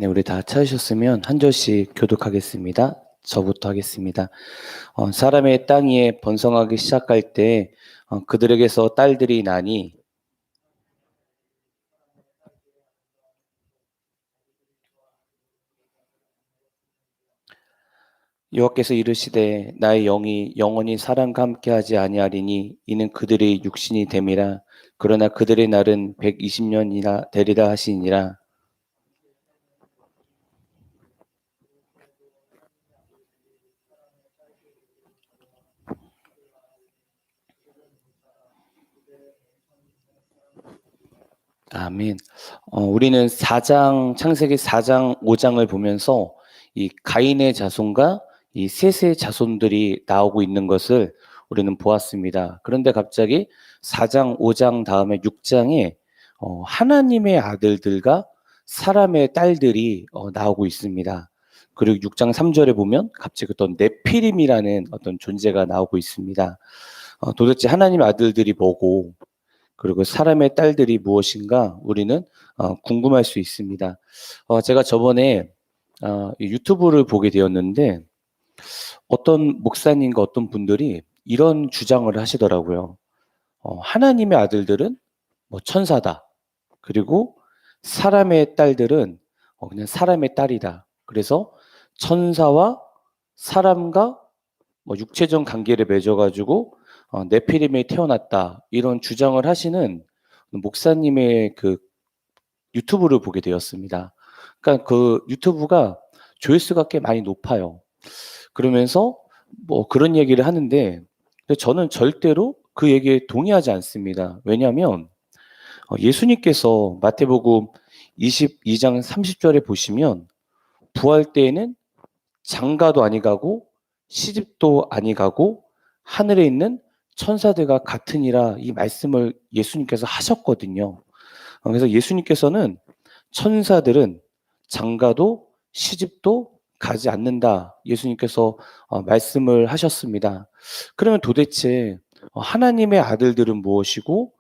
네, 우리 다 찾으셨으면 한 절씩 교독하겠습니다. 저부터 하겠습니다. 사람의 땅 위에 번성하기 시작할 때 그들에게서 딸들이 나니 여호와께서 이르시되 나의 영이 영원히 사람과 함께하지 아니하리니 이는 그들의 육신이 됨이라. 그러나 그들의 날은 120년이나 되리라 하시니라. 아멘. 우리는 창세기 4장 5장을 보면서 이 가인의 자손과 이 셋의 자손들이 나오고 있는 것을 우리는 보았습니다. 그런데 갑자기 4장 5장 다음에 6장에 하나님의 아들들과 사람의 딸들이 나오고 있습니다. 그리고 6장 3절에 보면 갑자기 어떤 네피림이라는 어떤 존재가 나오고 있습니다. 도대체 하나님의 아들들이 뭐고, 그리고 사람의 딸들이 무엇인가 우리는 궁금할 수 있습니다. 제가 저번에 유튜브를 보게 되었는데 어떤 목사님과 어떤 분들이 이런 주장을 하시더라고요. 하나님의 아들들은 뭐 천사다. 그리고 사람의 딸들은 그냥 사람의 딸이다. 그래서 천사와 사람과 뭐 육체적 관계를 맺어가지고 네피림이 태어났다, 이런 주장을 하시는 목사님의 그 유튜브를 보게 되었습니다. 그러니까 그 유튜브가 조회수가 꽤 많이 높아요. 그러면서 뭐 그런 얘기를 하는데 저는 절대로 그 얘기에 동의하지 않습니다. 왜냐하면 예수님께서 마태복음 22장 30절에 보시면 부활 때에는 장가도 아니 가고 시집도 아니 가고 하늘에 있는 천사들과 같으니라, 이 말씀을 예수님께서 하셨거든요. 그래서 예수님께서는 천사들은 장가도 시집도 가지 않는다, 예수님께서 말씀을 하셨습니다. 그러면 도대체 하나님의 아들들은 무엇이고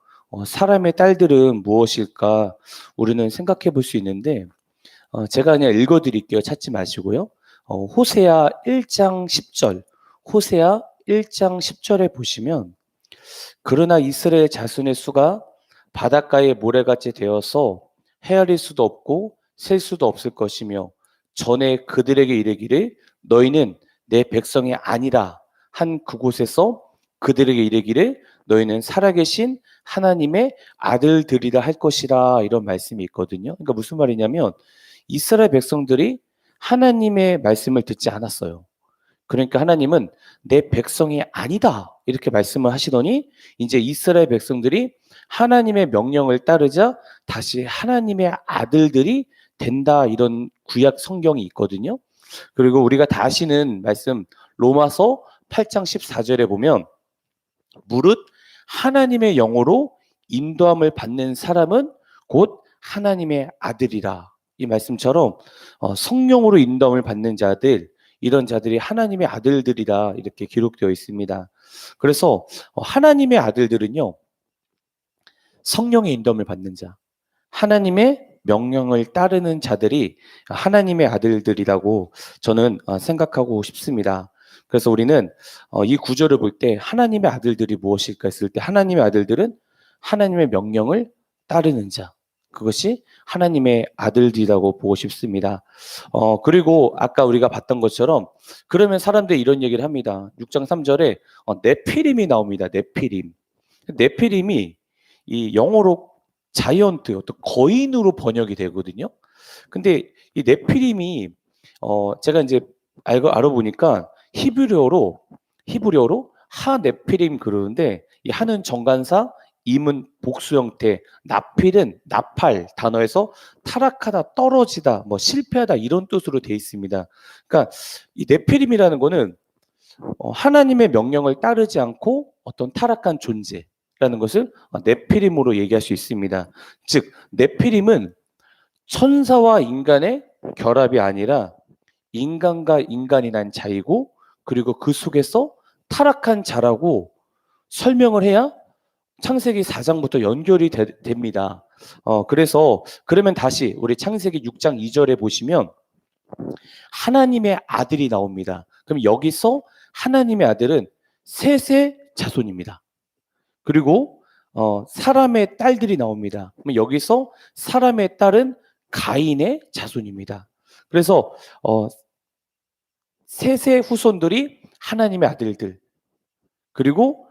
사람의 딸들은 무엇일까 우리는 생각해 볼 수 있는데, 제가 그냥 읽어 드릴게요. 찾지 마시고요. 호세아 1장 10절, 호세아 1장 10절에 보시면 그러나 이스라엘 자손의 수가 바닷가의 모래같이 되어서 헤아릴 수도 없고 셀 수도 없을 것이며 전에 그들에게 이르기를 너희는 내 백성이 아니라 한 그곳에서 그들에게 이르기를 너희는 살아계신 하나님의 아들들이라 할 것이라, 이런 말씀이 있거든요. 그러니까 무슨 말이냐면 이스라엘 백성들이 하나님의 말씀을 듣지 않았어요. 그러니까 하나님은 내 백성이 아니다, 이렇게 말씀을 하시더니 이제 이스라엘 백성들이 하나님의 명령을 따르자 다시 하나님의 아들들이 된다, 이런 구약 성경이 있거든요. 그리고 우리가 다 아시는 말씀 로마서 8장 14절에 보면 무릇 하나님의 영으로 인도함을 받는 사람은 곧 하나님의 아들이라, 이 말씀처럼 성령으로 인도함을 받는 자들, 이런 자들이 하나님의 아들들이다, 이렇게 기록되어 있습니다. 그래서 하나님의 아들들은요, 성령의 인도함을 받는 자, 하나님의 명령을 따르는 자들이 하나님의 아들들이라고 저는 생각하고 싶습니다. 그래서 우리는 이 구절을 볼 때 하나님의 아들들이 무엇일까 했을 때 하나님의 아들들은 하나님의 명령을 따르는 자, 그것이 하나님의 아들들이라고 보고 싶습니다. 그리고 아까 우리가 봤던 것처럼 그러면 사람들이 이런 얘기를 합니다. 6장 3절에 네피림이 나옵니다. 네피림. 네피림이 이 영어로 자이언트, 어떤 거인으로 번역이 되거든요. 근데 이 네피림이 제가 이제 알아보니까 히브리어로 하 네피림 그러는데, 이 하는 정관사, 임은 복수 형태, 나필은 나팔 단어에서 타락하다, 떨어지다, 뭐 실패하다, 이런 뜻으로 되어 있습니다. 그러니까 이 네피림이라는 거는 하나님의 명령을 따르지 않고 어떤 타락한 존재라는 것을 네피림으로 얘기할 수 있습니다. 즉 네피림은 천사와 인간의 결합이 아니라 인간과 인간이 난 자이고, 그리고 그 속에서 타락한 자라고 설명을 해야 창세기 4장부터 연결이 됩니다. 그래서 그러면 다시 우리 창세기 6장 2절에 보시면 하나님의 아들이 나옵니다. 그럼 여기서 하나님의 아들은 셋의 자손입니다. 그리고 사람의 딸들이 나옵니다. 그럼 여기서 사람의 딸은 가인의 자손입니다. 그래서 셋의 후손들이 하나님의 아들들. 그리고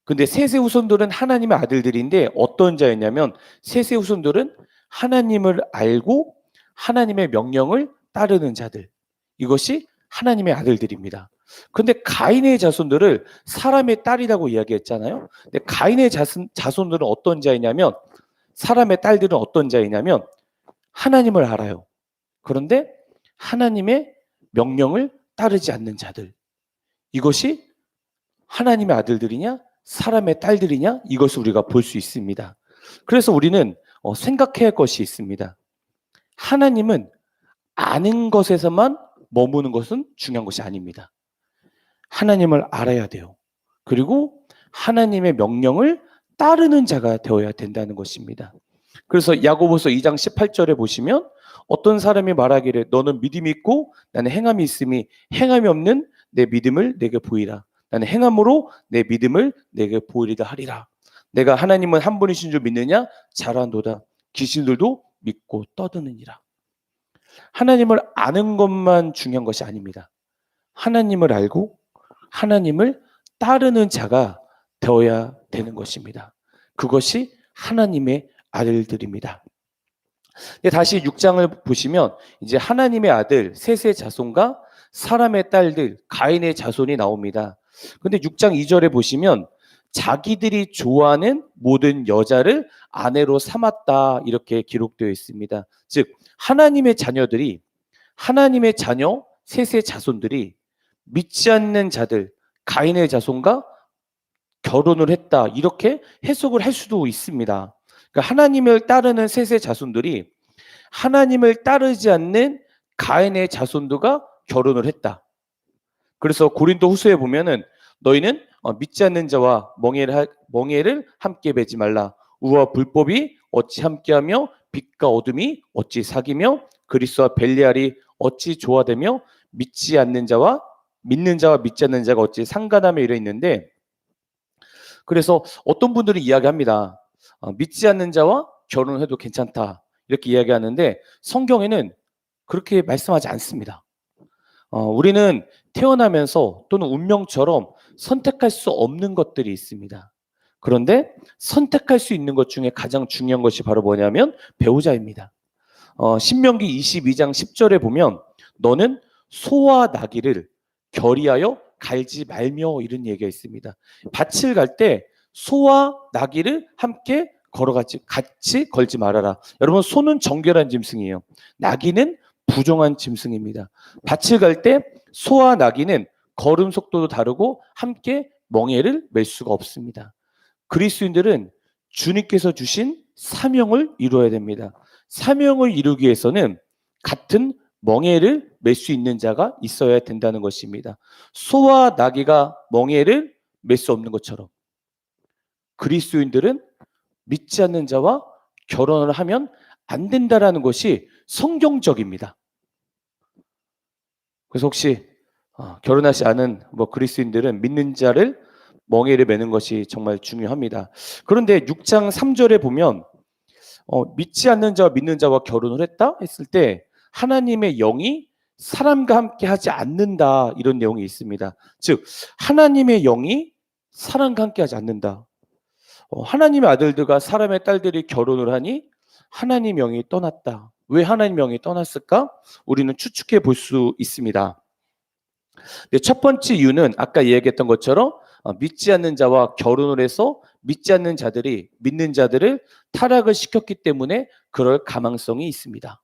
근데 셋의 후손들은 하나님의 아들들인데 어떤 자였냐면 셋의 후손들은 하나님을 알고 하나님의 명령을 따르는 자들. 이것이 하나님의 아들들입니다. 근데 가인의 자손들을 사람의 딸이라고 이야기했잖아요. 근데 가인의 자손들은 어떤 자이냐면 사람의 딸들은 어떤 자이냐면 하나님을 알아요. 그런데 하나님의 명령을 따르지 않는 자들. 이것이 하나님의 아들들이냐 사람의 딸들이냐 이것을 우리가 볼 수 있습니다. 그래서 우리는 생각해야 할 것이 있습니다. 하나님은 아는 것에서만 머무는 것은 중요한 것이 아닙니다. 하나님을 알아야 돼요. 그리고 하나님의 명령을 따르는 자가 되어야 된다는 것입니다. 그래서 야고보서 2장 18절에 보시면 어떤 사람이 말하기를 너는 믿음이 있고 나는 행함이 있음이 행함이 없는 내 믿음을 내게 보이라. 나는 행함으로 내 믿음을 내게 보이리다 하리라. 내가 하나님은 한 분이신 줄 믿느냐? 잘한도다. 귀신들도 믿고 떠드느니라. 하나님을 아는 것만 중요한 것이 아닙니다. 하나님을 알고 하나님을 따르는 자가 되어야 되는 것입니다. 그것이 하나님의 아들들입니다. 다시 6장을 보시면 이제 하나님의 아들 셋의 자손과 사람의 딸들 가인의 자손이 나옵니다. 근데 6장 2절에 보시면 자기들이 좋아하는 모든 여자를 아내로 삼았다 이렇게 기록되어 있습니다. 즉 하나님의 자녀들이 하나님의 자녀 셋의 자손들이 믿지 않는 자들 가인의 자손과 결혼을 했다 이렇게 해석을 할 수도 있습니다. 그러니까 하나님을 따르는 셋의 자손들이 하나님을 따르지 않는 가인의 자손들과 결혼을 했다. 그래서 고린도 후서에 보면은 너희는 믿지 않는 자와 멍에를 함께 매지 말라. 우와 불법이 어찌 함께하며 빛과 어둠이 어찌 사귀며 그리스도와 벨리알이 어찌 조화되며 믿는 자와 믿지 않는 자가 어찌 상관하며 이래 있는데 그래서 어떤 분들이 이야기합니다. 믿지 않는 자와 결혼해도 괜찮다 이렇게 이야기하는데 성경에는 그렇게 말씀하지 않습니다. 우리는 태어나면서 또는 운명처럼 선택할 수 없는 것들이 있습니다. 그런데 선택할 수 있는 것 중에 가장 중요한 것이 바로 뭐냐면 배우자입니다. 신명기 22장 10절에 보면 너는 소와 나귀를 결의하여 갈지 말며 이런 얘기가 있습니다. 밭을 갈 때 소와 나귀를 함께 같이 걸지 말아라. 여러분 소는 정결한 짐승이에요. 나귀는 부정한 짐승입니다. 밭을 갈 때 소와 나귀는 걸음 속도도 다르고 함께 멍에를 맬 수가 없습니다. 그리스도인들은 주님께서 주신 사명을 이루어야 됩니다. 사명을 이루기 위해서는 같은 멍에를 맬 수 있는 자가 있어야 된다는 것입니다. 소와 나귀가 멍에를 맬 수 없는 것처럼 그리스도인들은 믿지 않는 자와 결혼을 하면 안 된다라는 것이 성경적입니다. 그래서 혹시 결혼하지 않은 그리스도인들은 믿는 자를 멍에를 매는 것이 정말 중요합니다. 그런데 6장 3절에 보면 믿지 않는 자와 믿는 자와 결혼을 했다 했을 때 하나님의 영이 사람과 함께 하지 않는다 이런 내용이 있습니다. 즉 하나님의 영이 사람과 함께 하지 않는다. 하나님의 아들들과 사람의 딸들이 결혼을 하니 하나님 영이 떠났다. 왜 하나님 영이 떠났을까? 우리는 추측해 볼 수 있습니다. 첫 번째 이유는 아까 이야기했던 것처럼 믿지 않는 자와 결혼을 해서 믿지 않는 자들이 믿는 자들을 타락을 시켰기 때문에 그럴 가망성이 있습니다.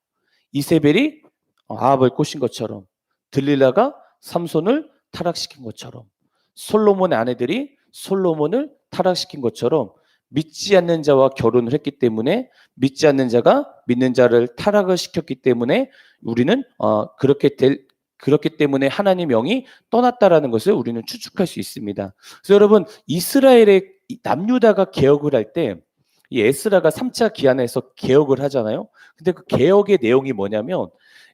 이세벨이 아합을 꼬신 것처럼 들릴라가 삼손을 타락시킨 것처럼 솔로몬의 아내들이 솔로몬을 타락시킨 것처럼 믿지 않는 자와 결혼을 했기 때문에 믿지 않는 자가 믿는 자를 타락을 시켰기 때문에 우리는 그렇게 될 그렇기 때문에 하나님 영이 떠났다라는 것을 우리는 추측할 수 있습니다. 그래서 여러분, 이스라엘의 남유다가 개혁을 할 때 이 에스라가 3차 기한에서 개혁을 하잖아요. 근데 그 개혁의 내용이 뭐냐면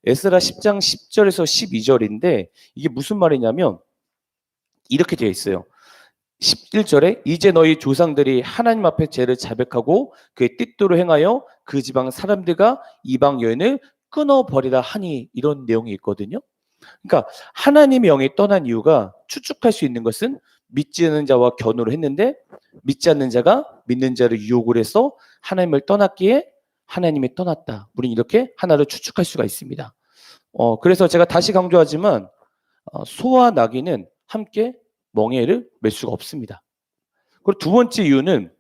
에스라 10장 10절에서 12절인데 이게 무슨 말이냐면 이렇게 되어 있어요. 11절에 이제 너희 조상들이 하나님 앞에 죄를 자백하고 그의 뜻대로 행하여 그 지방 사람들과 이방 여인을 끊어버리라 하니, 이런 내용이 있거든요. 그러니까 하나님의 영이 떠난 이유가 추측할 수 있는 것은 믿지 않는 자와 견우를 했는데 믿지 않는 자가 믿는 자를 유혹을 해서 하나님을 떠났기에 하나님이 떠났다. 우리는 이렇게 하나를 추측할 수가 있습니다. 그래서 제가 다시 강조하지만 소와 나귀는 함께 멍에를 맬 수가 없습니다. 그리고 두 번째 이유는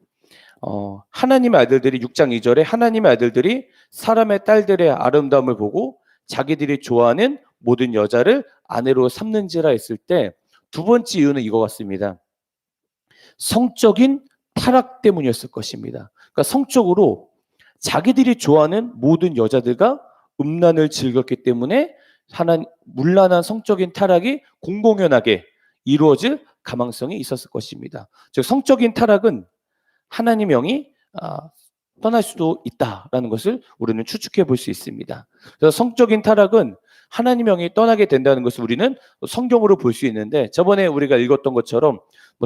하나님의 아들들이 6장 2절에 하나님의 아들들이 사람의 딸들의 아름다움을 보고 자기들이 좋아하는 모든 여자를 아내로 삼는지라 했을 때 두 번째 이유는 이거 같습니다. 성적인 타락 때문이었을 것입니다. 그러니까 성적으로 자기들이 좋아하는 모든 여자들과 음란을 즐겼기 때문에 문란한 성적인 타락이 공공연하게 이루어질 가망성이 있었을 것입니다. 즉 성적인 타락은 하나님의 영이 떠날 수도 있다라는 것을 우리는 추측해 볼 수 있습니다. 그래서 성적인 타락은 하나님의 영이 떠나게 된다는 것을 우리는 성경으로 볼 수 있는데, 저번에 우리가 읽었던 것처럼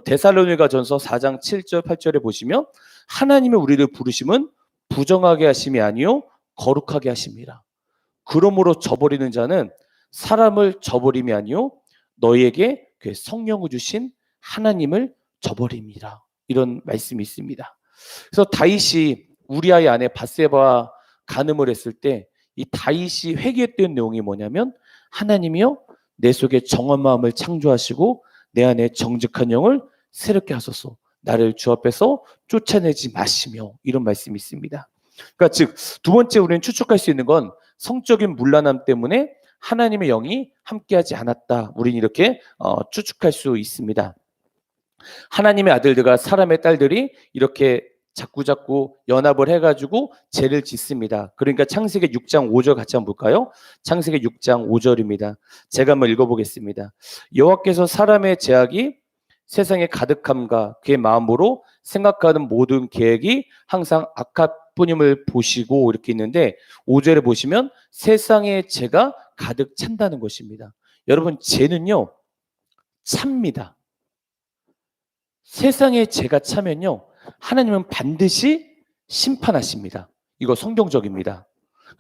데살로니가전서 4장 7절 8절에 보시면 하나님의 우리를 부르심은 부정하게 하심이 아니요 거룩하게 하심이라. 그러므로 저버리는 자는 사람을 저버림이 아니요 너희에게 그 성령을 주신 하나님을 저버림이라. 이런 말씀이 있습니다. 그래서 다윗이 우리아의 아내 밧세바와 간음을 했을 때 이 다윗이 회개했던 내용이 뭐냐면 하나님이여 내 속에 정한 마음을 창조하시고 내 안에 정직한 영을 새롭게 하소서, 나를 주 앞에서 쫓아내지 마시며, 이런 말씀이 있습니다. 그러니까 즉 두 번째 우리는 추측할 수 있는 건 성적인 문란함 때문에 하나님의 영이 함께하지 않았다. 우리는 이렇게 추측할 수 있습니다. 하나님의 아들들과 사람의 딸들이 이렇게 자꾸자꾸 연합을 해가지고 죄를 짓습니다. 그러니까 창세기 6장 5절 같이 한번 볼까요? 창세기 6장 5절입니다. 제가 한번 읽어보겠습니다. 여호와께서 사람의 죄악이 세상에 가득함과 그의 마음으로 생각하는 모든 계획이 항상 악할 뿐임을 보시고, 이렇게 있는데 5절에 보시면 세상의 죄가 가득 찬다는 것입니다. 여러분, 죄는요 찹니다. 세상에 죄가 차면요 하나님은 반드시 심판하십니다. 이거 성경적입니다.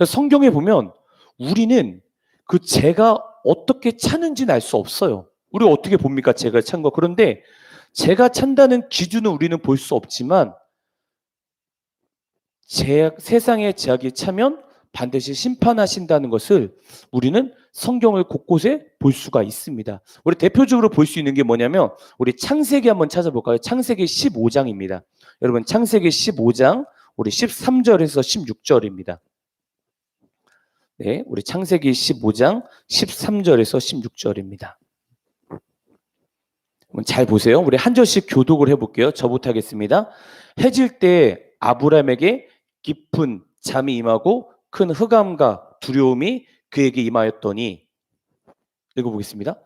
성경에 보면 우리는 그 죄가 어떻게 차는지는 알 수 없어요. 우리가 어떻게 봅니까? 죄가 찬 거. 그런데 죄가 찬다는 기준은 우리는 볼 수 없지만 세상의 죄악이 차면 반드시 심판하신다는 것을 우리는 성경을 곳곳에 볼 수가 있습니다. 우리 대표적으로 볼 수 있는 게 뭐냐면 우리 창세기 한번 찾아볼까요? 창세기 15장입니다. 여러분, 창세기 15장 우리 13절에서 16절입니다. 네, 우리 창세기 15장 13절에서 16절입니다. 잘 보세요. 우리 한 절씩 교독을 해볼게요. 저부터 하겠습니다. 해질 때 아브라함에게 깊은 잠이 임하고 큰 흑암과 두려움이 그에게 임하였더니, 읽어보겠습니다.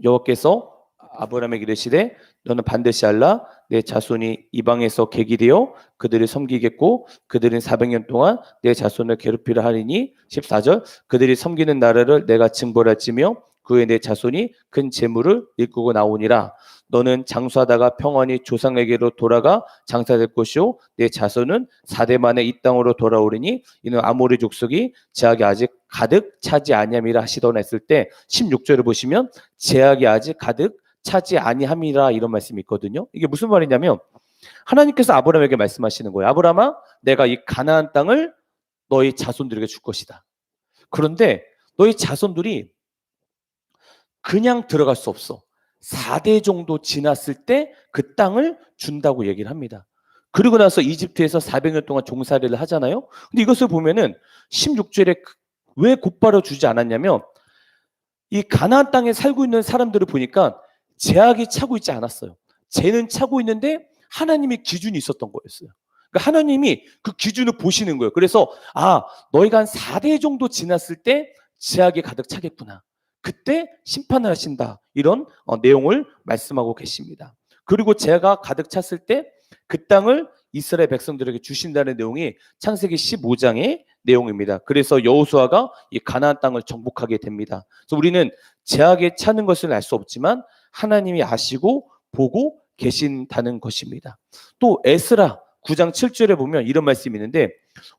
여호와께서 아브라함에게 이르시되 너는 반드시 알라 내 자손이 이방에서 객이 되어 그들을 섬기겠고 그들은 400년 동안 내 자손을 괴롭히려 하리니, 14절 그들이 섬기는 나라를 내가 증벌할지며 그 후에 내 자손이 큰 재물을 일구고 나오니라. 너는 장수하다가 평안히 조상에게로 돌아가 장사될 것이요 내 자손은 4대 만에 이 땅으로 돌아오리니 이는 아모리 족속이 제약이 아직 가득 차지 아니함이라 하시더라 했을 때 16절을 보시면 제약이 아직 가득 차지 아니함이라, 이런 말씀이 있거든요. 이게 무슨 말이냐면 하나님께서 아브라함에게 말씀하시는 거예요. 아브라함아, 내가 이 가나안 땅을 너희 자손들에게 줄 것이다. 그런데 너희 자손들이 그냥 들어갈 수 없어. 4대 정도 지났을 때 그 땅을 준다고 얘기를 합니다. 그리고 나서 이집트에서 400년 동안 종살이를 하잖아요. 근데 이것을 보면은 16절에 왜 곧바로 주지 않았냐면 이 가나안 땅에 살고 있는 사람들을 보니까 제약이 차고 있지 않았어요. 죄는 차고 있는데 하나님의 기준이 있었던 거였어요. 그러니까 하나님이 그 기준을 보시는 거예요. 그래서 너희가 한 4대 정도 지났을 때 제약이 가득 차겠구나. 그때 심판을 하신다. 이런 내용을 말씀하고 계십니다. 그리고 제가 가득 찼을 때 그 땅을 이스라엘 백성들에게 주신다는 내용이 창세기 15장의 내용입니다. 그래서 여호수아가 이 가나안 땅을 정복하게 됩니다. 그래서 우리는 제약에 차는 것을 알 수 없지만 하나님이 아시고 보고 계신다는 것입니다. 또 에스라 9장 7절에 보면 이런 말씀이 있는데,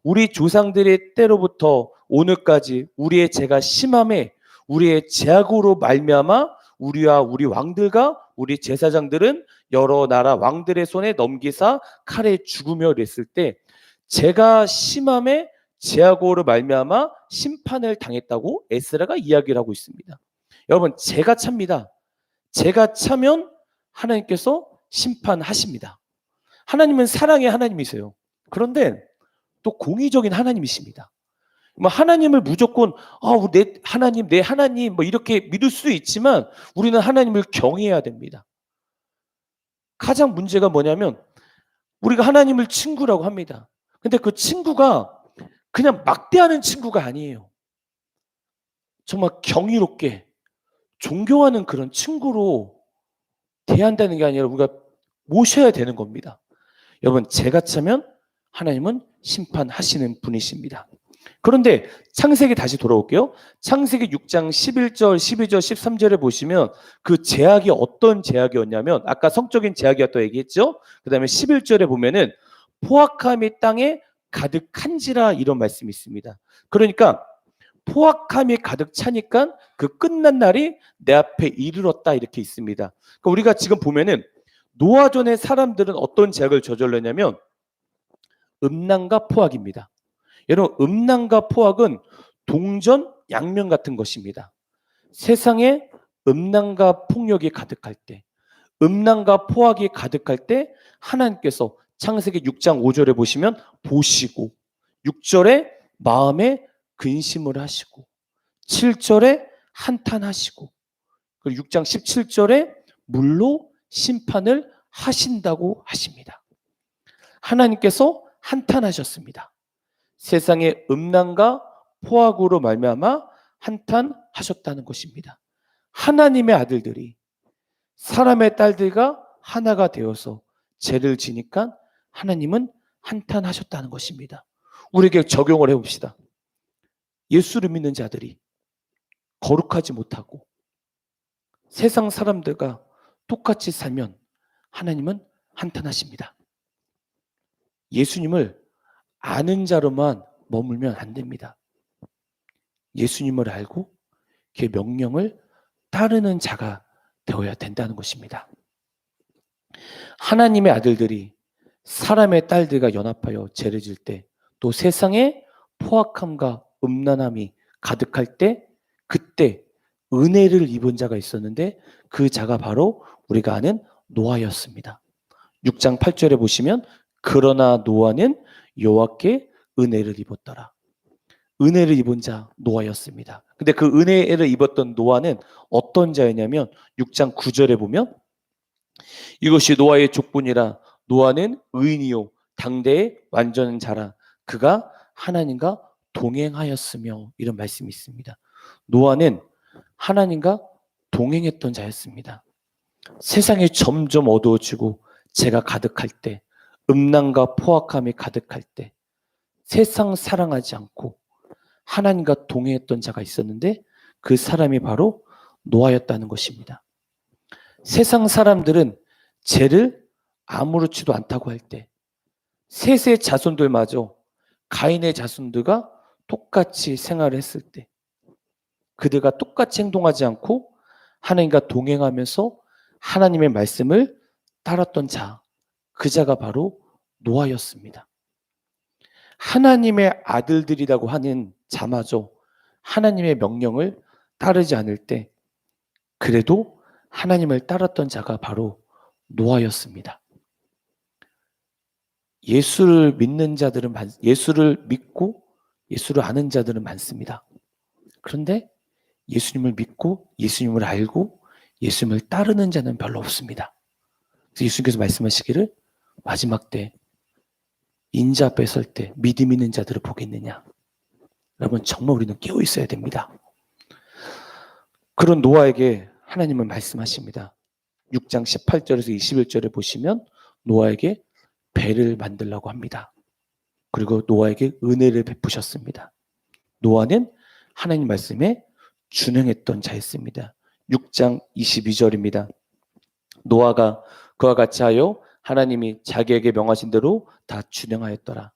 우리 조상들의 때로부터 오늘까지 우리의 죄가 심함에 우리의 죄악으로 말미암아 우리와 우리 왕들과 우리 제사장들은 여러 나라 왕들의 손에 넘기사 칼에 죽으며 이랬을 때, 죄가 심함에 죄악으로 말미암아 심판을 당했다고 에스라가 이야기를 하고 있습니다. 여러분, 죄가 찹니다. 죄가 차면 하나님께서 심판하십니다. 하나님은 사랑의 하나님이세요. 그런데 또 공의적인 하나님이십니다. 하나님을 무조건 내 하나님 뭐 이렇게 믿을 수도 있지만 우리는 하나님을 경외해야 됩니다. 가장 문제가 뭐냐면 우리가 하나님을 친구라고 합니다. 근데 그 친구가 그냥 막대하는 친구가 아니에요. 정말 경이롭게 존경하는 그런 친구로 대한다는 게 아니라 우리가 모셔야 되는 겁니다. 여러분, 죄가 차면 하나님은 심판하시는 분이십니다. 그런데 창세기 다시 돌아올게요. 창세기 6장 11절, 12절, 13절에 보시면 그 제약이 어떤 제약이었냐면, 아까 성적인 제약이었다고 얘기했죠. 그 다음에 11절에 보면은 포악함이 땅에 가득한지라, 이런 말씀이 있습니다. 그러니까 포악함이 가득 차니까 그 끝난 날이 내 앞에 이르렀다, 이렇게 있습니다. 그러니까 우리가 지금 보면은 노아 전의 사람들은 어떤 제약을 저질렀냐면 음란과 포악입니다. 여러분, 음란과 포악은 동전 양면 같은 것입니다. 세상에 음란과 폭력이 가득할 때, 음란과 포악이 가득할 때 하나님께서 창세기 6장 5절에 보시면 보시고, 6절에 마음에 근심을 하시고, 7절에 한탄하시고, 그리고 6장 17절에 물로 심판을 하신다고 하십니다. 하나님께서 한탄하셨습니다. 세상의 음란과 포악으로 말미암아 한탄하셨다는 것입니다. 하나님의 아들들이 사람의 딸들과 하나가 되어서 죄를 지니까 하나님은 한탄하셨다는 것입니다. 우리에게 적용을 해봅시다. 예수를 믿는 자들이 거룩하지 못하고 세상 사람들과 똑같이 살면 하나님은 한탄하십니다. 예수님을 아는 자로만 머물면 안 됩니다. 예수님을 알고 그의 명령을 따르는 자가 되어야 된다는 것입니다. 하나님의 아들들이 사람의 딸들과 연합하여 죄를 질 때, 또 세상에 포악함과 음란함이 가득할 때, 그때 은혜를 입은 자가 있었는데 그 자가 바로 우리가 아는 노아였습니다. 6장 8절에 보시면 그러나 노아는 여호와께 은혜를 입었더라. 은혜를 입은 자 노아였습니다. 근데 그 은혜를 입었던 노아는 어떤 자였냐면 6장 9절에 보면 이것이 노아의 족분이라 노아는 의인이요 당대의 완전한 자라 그가 하나님과 동행하였으며, 이런 말씀이 있습니다. 노아는 하나님과 동행했던 자였습니다. 세상이 점점 어두워지고 죄가 가득할 때, 음란과 포악함이 가득할 때 세상 사랑하지 않고 하나님과 동행했던 자가 있었는데 그 사람이 바로 노아였다는 것입니다. 세상 사람들은 죄를 아무렇지도 않다고 할 때 셋의 자손들마저 가인의 자손들과 똑같이 생활을 했을 때 그들과 똑같이 행동하지 않고 하나님과 동행하면서 하나님의 말씀을 따랐던 자, 그 자가 바로 노아였습니다. 하나님의 아들들이라고 하는 자마저 하나님의 명령을 따르지 않을 때 그래도 하나님을 따랐던 자가 바로 노아였습니다. 예수를 믿는 자들은 예수를 믿고 예수를 아는 자들은 많습니다. 그런데 예수님을 믿고 예수님을 알고 예수님을 따르는 자는 별로 없습니다. 그래서 예수님께서 말씀하시기를 마지막 때 인자 앞에 설 때 믿음 있는 자들을 보겠느냐. 여러분, 정말 우리는 깨어 있어야 됩니다. 그런 노아에게 하나님은 말씀하십니다. 6장 18절에서 21절에 보시면 노아에게 배를 만들라고 합니다. 그리고 노아에게 은혜를 베푸셨습니다. 노아는 하나님 말씀에 준행했던 자였습니다. 6장 22절입니다. 노아가 그와 같이 하여 하나님이 자기에게 명하신 대로 다 준행하였더라.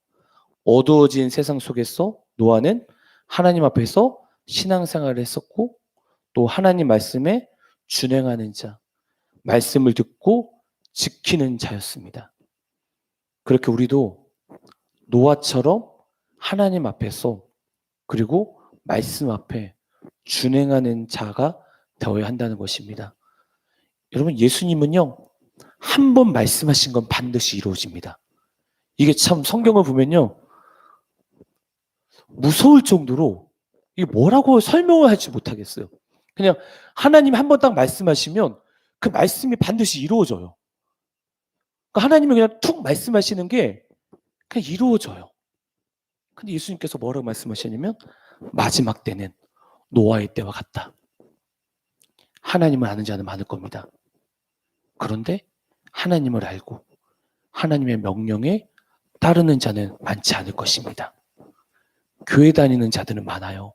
어두워진 세상 속에서 노아는 하나님 앞에서 신앙생활을 했었고 또 하나님 말씀에 준행하는 자, 말씀을 듣고 지키는 자였습니다. 그렇게 우리도 노아처럼 하나님 앞에서 그리고 말씀 앞에 준행하는 자가 되어야 한다는 것입니다. 여러분, 예수님은요, 한 번 말씀하신 건 반드시 이루어집니다. 이게 참 성경을 보면요, 무서울 정도로 이게 뭐라고 설명을 할지 못하겠어요. 그냥 하나님이 한 번 딱 말씀하시면 그 말씀이 반드시 이루어져요. 그러니까 하나님이 그냥 툭 말씀하시는 게 그냥 이루어져요. 근데 예수님께서 뭐라고 말씀하셨냐면 마지막 때는 노아의 때와 같다. 하나님을 아는 자는 많을 겁니다. 그런데 하나님을 알고 하나님의 명령에 따르는 자는 많지 않을 것입니다. 교회 다니는 자들은 많아요.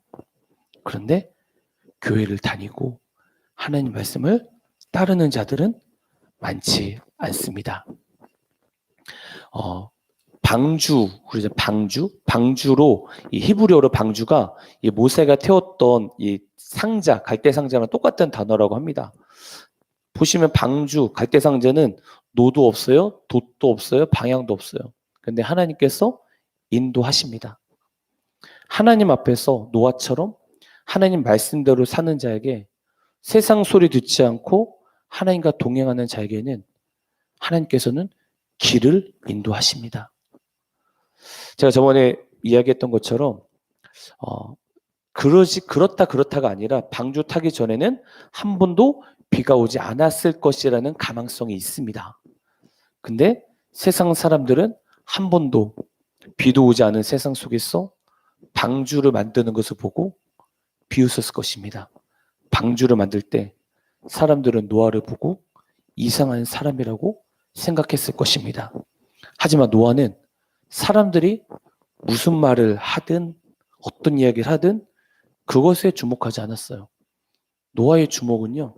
그런데 교회를 다니고 하나님 말씀을 따르는 자들은 많지 않습니다. 그래서 방주로 이 히브리어로 방주가 이 모세가 태웠던 이 상자, 갈대 상자랑 똑같은 단어라고 합니다. 보시면 방주, 갈대 상자는 노도 없어요, 돛도 없어요, 방향도 없어요. 근데 하나님께서 인도하십니다. 하나님 앞에서 노아처럼 하나님 말씀대로 사는 자에게 세상 소리 듣지 않고 하나님과 동행하는 자에게는 하나님께서는 길을 인도하십니다. 제가 저번에 이야기했던 것처럼 그렇다가 아니라 방주 타기 전에는 한 번도 비가 오지 않았을 것이라는 가망성이 있습니다. 근데 세상 사람들은 한 번도 비도 오지 않은 세상 속에서 방주를 만드는 것을 보고 비웃었을 것입니다. 방주를 만들 때 사람들은 노아를 보고 이상한 사람이라고 생각했을 것입니다. 하지만 노아는 사람들이 무슨 말을 하든 어떤 이야기를 하든 그것에 주목하지 않았어요. 노아의 주목은요,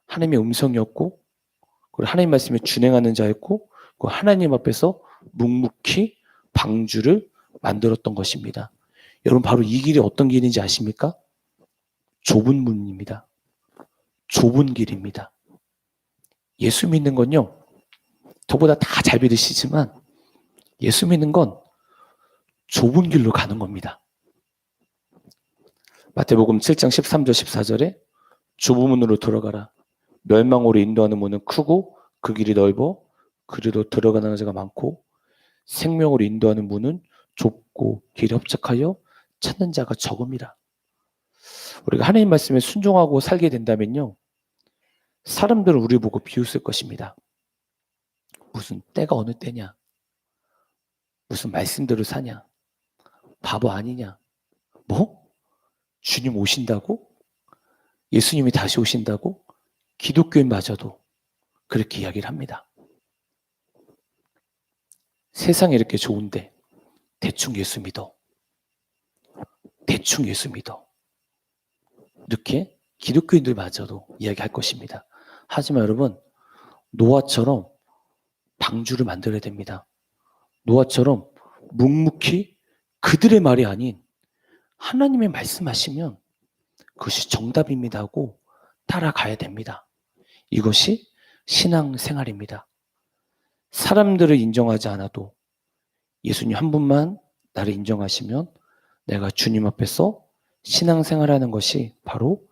하나님의 음성이었고 그리고 하나님 말씀에 준행하는 자였고 그리고 하나님 앞에서 묵묵히 방주를 만들었던 것입니다. 여러분, 바로 이 길이 어떤 길인지 아십니까? 좁은 문입니다. 좁은 길입니다. 예수 믿는 건요, 저보다 다 잘 믿으시지만 예수 믿는 건 좁은 길로 가는 겁니다. 마태복음 7장 13절 14절에 좁은 문으로 들어가라. 멸망으로 인도하는 문은 크고 그 길이 넓어 그리로 들어가는 자가 많고 생명으로 인도하는 문은 좁고 길이 협착하여 찾는 자가 적음이라. 우리가 하나님 말씀에 순종하고 살게 된다면요, 사람들은 우리 보고 비웃을 것입니다. 무슨 때가 어느 때냐? 무슨 말씀대로 사냐? 바보 아니냐? 뭐? 주님 오신다고? 예수님이 다시 오신다고? 기독교인마저도 그렇게 이야기를 합니다. 세상이 이렇게 좋은데 대충 예수 믿어. 대충 예수 믿어. 이렇게 기독교인들마저도 이야기할 것입니다. 하지만 여러분, 노아처럼 방주를 만들어야 됩니다. 노아처럼 묵묵히 그들의 말이 아닌 하나님의 말씀하시면 그것이 정답입니다 하고 따라가야 됩니다. 이것이 신앙생활입니다. 사람들을 인정하지 않아도 예수님 한 분만 나를 인정하시면 내가 주님 앞에서 신앙생활하는 것이 바로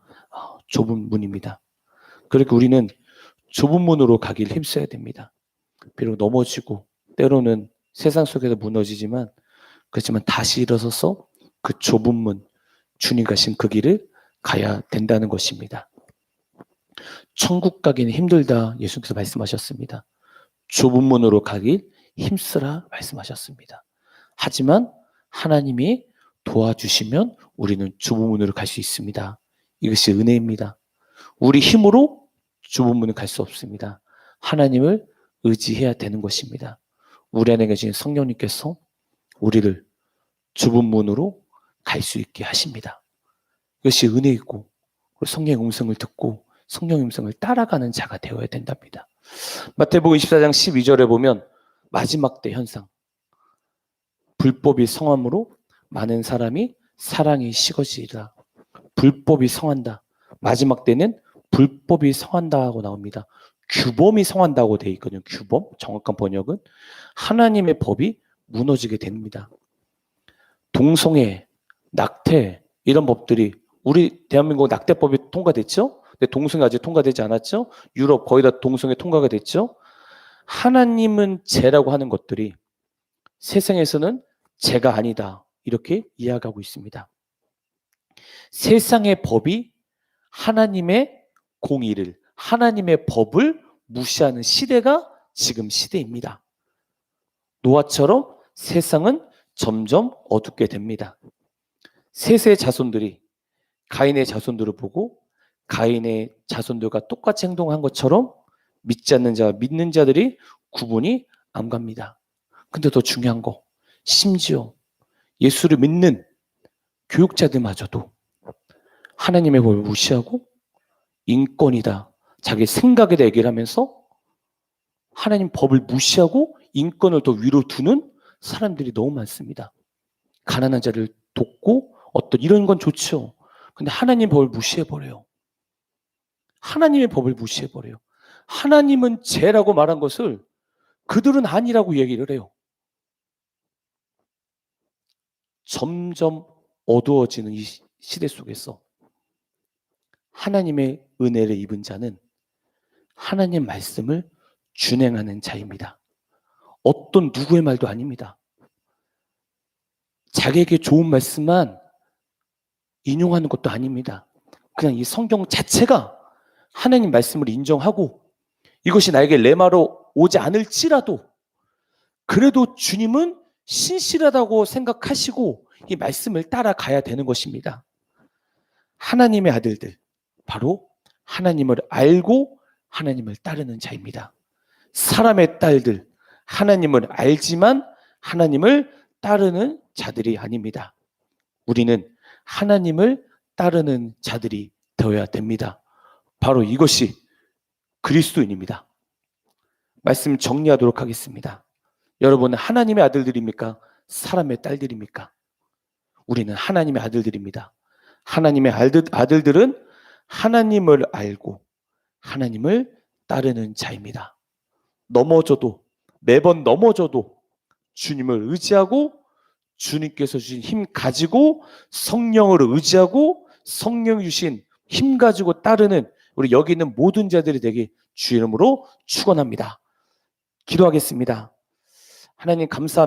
좁은 문입니다. 그러니까 우리는 좁은 문으로 가길 힘써야 됩니다. 비록 넘어지고 때로는 세상 속에서 무너지지만 그렇지만 다시 일어서서 그 좁은 문, 주님 가신 그 길을 가야 된다는 것입니다. 천국 가기는 힘들다 예수님께서 말씀하셨습니다. 좁은 문으로 가길 힘쓰라 말씀하셨습니다. 하지만 하나님이 도와주시면 우리는 좁은 문으로 갈 수 있습니다. 이것이 은혜입니다. 우리 힘으로 좁은 문을 갈 수 없습니다. 하나님을 의지해야 되는 것입니다. 우리 안에 계신 성령님께서 우리를 좁은 문으로 갈 수 있게 하십니다. 이것이 은혜이고 성령의 음성을 듣고 성령의 음성을 따라가는 자가 되어야 된답니다. 마태복음 24장 12절에 보면 마지막 때 현상, 불법이 성함으로 많은 사람이 사랑이 식어지리라. 불법이 성한다. 마지막 때는 불법이 성한다고 나옵니다. 규범이 성한다고 되어 있거든요. 규범, 정확한 번역은 하나님의 법이 무너지게 됩니다. 동성애, 낙태 이런 법들이 우리 대한민국 낙태법이 통과됐죠? 근데 동성애 아직 통과되지 않았죠? 유럽 거의 다 동성애 통과가 됐죠? 하나님은 죄라고 하는 것들이 세상에서는 죄가 아니다. 이렇게 이야기하고 있습니다. 세상의 법이 하나님의 공의를, 하나님의 법을 무시하는 시대가 지금 시대입니다. 노아처럼 세상은 점점 어둡게 됩니다. 셋의 자손들이 가인의 자손들을 보고 가인의 자손들과 똑같이 행동한 것처럼 믿지 않는 자와 믿는 자들이 구분이 안 갑니다. 근데 더 중요한 거, 심지어 예수를 믿는 교육자들마저도 하나님의 법을 무시하고 인권이다, 자기 생각에 대해 얘기를 하면서 하나님 법을 무시하고 인권을 더 위로 두는 사람들이 너무 많습니다. 가난한 자를 돕고 어떤 이런 건 좋죠. 근데 하나님 법을 무시해버려요. 하나님의 법을 무시해버려요. 하나님은 죄라고 말한 것을 그들은 아니라고 얘기를 해요. 점점 어두워지는 이 시대 속에서 하나님의 은혜를 입은 자는 하나님 말씀을 준행하는 자입니다. 어떤 누구의 말도 아닙니다. 자기에게 좋은 말씀만 인용하는 것도 아닙니다. 그냥 이 성경 자체가 하나님 말씀을 인정하고 이것이 나에게 레마로 오지 않을지라도 그래도 주님은 신실하다고 생각하시고 이 말씀을 따라가야 되는 것입니다. 하나님의 아들들, 바로 하나님을 알고 하나님을 따르는 자입니다. 사람의 딸들, 하나님을 알지만 하나님을 따르는 자들이 아닙니다. 우리는 하나님을 따르는 자들이 되어야 됩니다. 바로 이것이 그리스도인입니다. 말씀 정리하도록 하겠습니다. 여러분은 하나님의 아들들입니까? 사람의 딸들입니까? 우리는 하나님의 아들들입니다. 하나님의 아들들은 하나님을 알고 하나님을 따르는 자입니다. 넘어져도, 매번 넘어져도 주님을 의지하고 주님께서 주신 힘 가지고 성령을 의지하고 성령 주신 힘 가지고 따르는 우리 여기 있는 모든 자들이 되게 주의 이름으로 축원합니다. 기도하겠습니다. 하나님 감사합니다.